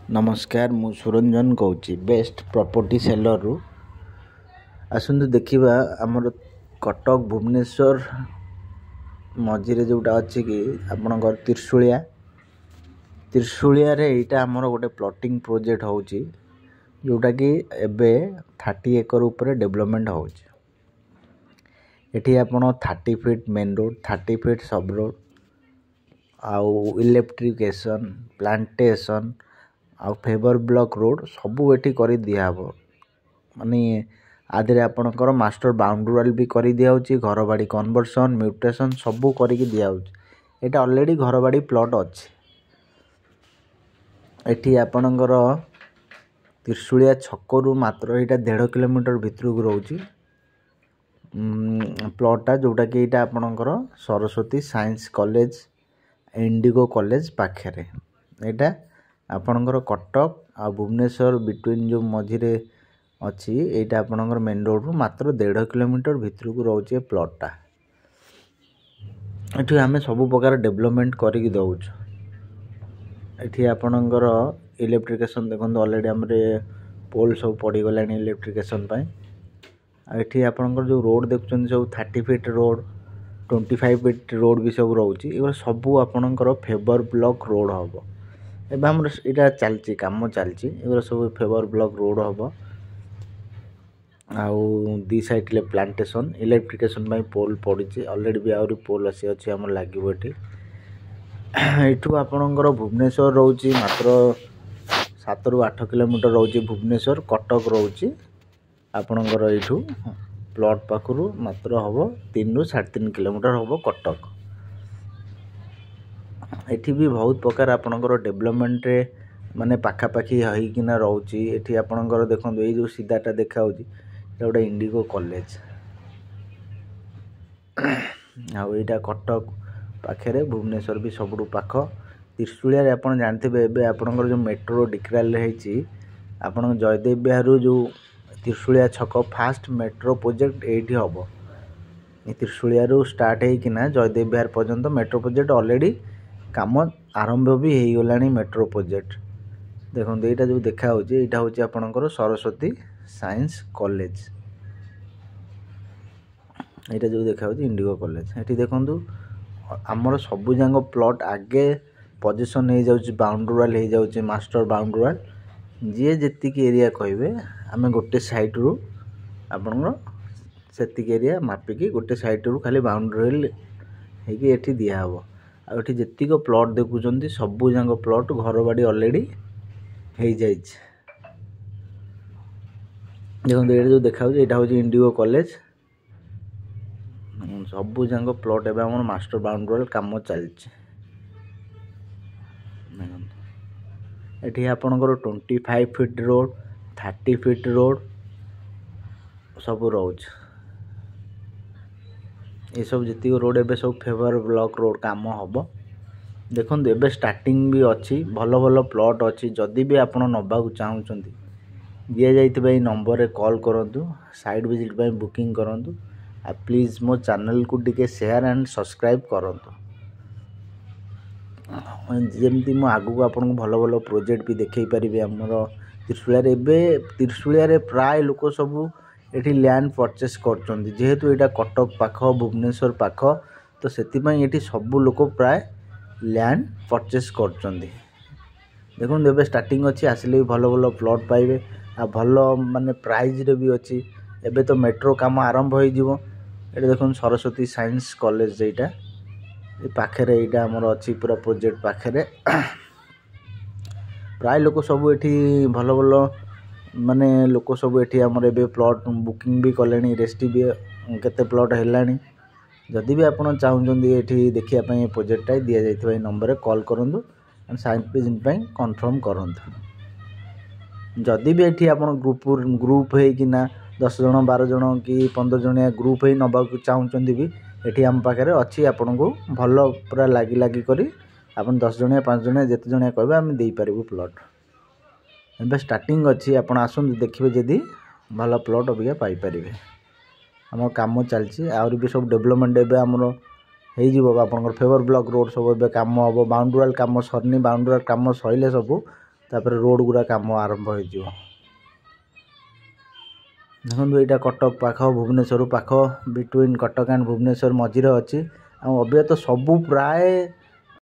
नमस्कार मु सुरंजन कहूँ बेस्ट प्रॉपर्टी सेलर रु आसतु देखा आमर कटक भुवनेश्वर मझीरे जोटा अच्छी कि आपणकर त्रिशूलिया रे यहाँ आमर गोटे प्लॉटिंग प्रोजेक्ट हो जोटा कि एबे 30 एकर ऊपर डेवलपमेंट हो आपण 30 फीट मेन रोड 30 फीट सब रोड आउ इलेक्ट्रिकेशन प्लांटेशन आउ फेवर ब्लॉक रोड सबू एठी करी दिया हबो माने आधे आपणकर मास्टर बाउंड्री भी करी दिया होची घर बाड़ी कन्वर्सन म्यूटेशन सबू करी दिया होची एटा ऑलरेडी घर बाड़ी प्लॉट अछि एठी आपणकर त्रिशूलिया छकरू मात्र एटा 1.5 किलोमीटर भितर को रहउची प्लॉटा जोटा कि एटा आपणकर Saraswati science college Indigo college पाखे एटा आपणकर कटक आ भुवनेश्वर बिटवीन जो मझीरे अच्छी यहाँ आपणकर मेन रोड रु मात्र 1.5 किलोमीटर भितर को रोचे प्लॉटा ये आम सब प्रकार डेवलपमेंट करिक दउछ एठी आपणकर इलेक्ट्रिकेशन देखो ऑलरेडी आम पोल सब पड़गला इलेक्ट्रिकेशन एठी आपणकर जो रोड देखुं सब 30 फीट रोड 25 फीट रोड भी सब रोचे ये सबू आपणकर फेवर ब्लॉक रोड हम एवं आम यहाँ चलती कम चलती सब फेवर ब्लॉक रोड हम आउ दी साइड ले प्लांटेशन इलेक्ट्रिकेशन पोल पड़ी ऑलरेडी भी आहरी पोल आसी अच्छी आम लगे एठू आपणकर भुवनेश्वर रोची मात्र 7 ରୁ 8 किलोमीटर रोची भुवनेश्वर कटक रोची आपणकर एठू प्लॉट पाखरु मात्र हम 3 ରୁ 3.5 किलोमीटर हम कटक एठी भी बहुत प्रकार आपणकर डेवलपमेंट रे माने पाखापाखी होइकिना रोची एठी आपणकर देखंतु ए जो सीधाटा देखा होची गोटे इंडिगो कॉलेज आउ एटा कटक पाखे भुवनेश्वर भी सबुठु पाख त्रिशूलिया रे आपण जानथिबे एबे आपणकर जो मेट्रो डिक्राल रे हेची आपण जयदेव बिहार जो त्रिशूलिया छक फास्ट मेट्रो प्रोजेक्ट एठी हबो त्रिशूलिया रू स्टार्ट हेकिना जयदेव बिहार पर्यंत मेट्रो प्रोजेक्ट ऑलरेडी काम आरंभ भी हो गलानी मेट्रो प्रोजेक्ट देखो यहाँ जो देखा यहाँ हूँ आपणकर सरस्वती साइंस कॉलेज यहाँ जो देखा इंडिगो कॉलेज ये देखो आमर सबू जाक प्लॉट आगे पोजीशन हो जाऊँ बाउंड्री हो जाऊँ मास्टर बाउंड्री जी जी एरिया कहे आम गोटे साइड रू आपणकर से एरिया मापिकी गोटे साइड रू खाली बाउंड्री होती दिहब आठी जेतिक प्लॉट देखुं सबू जाक प्लॉट घर बाड़ी ऑलरेडी हो जाए देखो ये जो देखा यहाँ हूँ इंडिगो कॉलेज सबू जाक प्लॉट एवं मास्टर बाउंड्री काम चलती एठी आपणकर 25 फीट रोड 30 फीट रोड सब रोच ये सब जी रोड एवं सब फेवर ब्लॉक रोड काम हम देखो एवं स्टार्टिंग भी अच्छी भल भल प्लॉट अच्छी जदि भी आप नवा चाहते दि जाइए नंबर रे कॉल करूँ साइट विजिट बुकिंग करूँ आ प्लीज मो चैनल को टिके शेयर एंड सब्सक्राइब करूँ जमती मो आगू आपन भल भल प्रोजेक्ट भी देखई पारि आमर त्रिशूलिया रे प्राय लोक सबू एठी लैंड परचेस कर जेहेतु यहाँ कटक पाख भुवनेश्वर पाख तो से सबू लोक प्राय लैंड परचेस कर देखो ये स्टार्टिंग अच्छी आसिले भी भल भल प्लॉट पाइबे आ भल माने प्राइज रे भी अच्छी एबे तो मेट्रो काम आरंभ हो ये देखो सरस्वती साइंस कॉलेज यहाँ ये पाखे यहाँ आमर अच्छी पूरा प्रोजेक्ट पाखे प्राय लोक सब ये भल भल माने लोक सब ये आमर ए प्लॉट बुकिंग भी कले रेस्टी भी केते प्लॉट है जदि भी आप चाहते ये देखापी प्रोजेक्टा दि जाइए नंबर कॉल करूँ साइट विजिट कन्फर्म करूँ जदि भी ये आप ग्रुप होना 10 जन 12 जन कि 15 जनिया ग्रुप हो नवा चाहते भी ये आम पाखे अच्छी आपन को भल पूरा लगी करी आप 10 जनिया 5 जनिया जिते जनिया कहे आम दे पारू प्लॉट एबे स्टार्टिंग अच्छी आपन आसुन देखिए जदि भल प्लॉट अबिका पाइपर आम कम चलती आहरी भी सब डेवलपमेंट एवं आमर हो फेवर ब्लॉक रोड सब ए कम हम बाउंड्री कम सरनी बाउंड्री कम सैले सब तापर रोड गुरा काम आरंभ हो देखो यहाँ कटक पाख भुवनेश्वर पाख बिटवीन कटक एंड भुवनेश्वर मझीरे अच्छी अभी तो सबू प्राय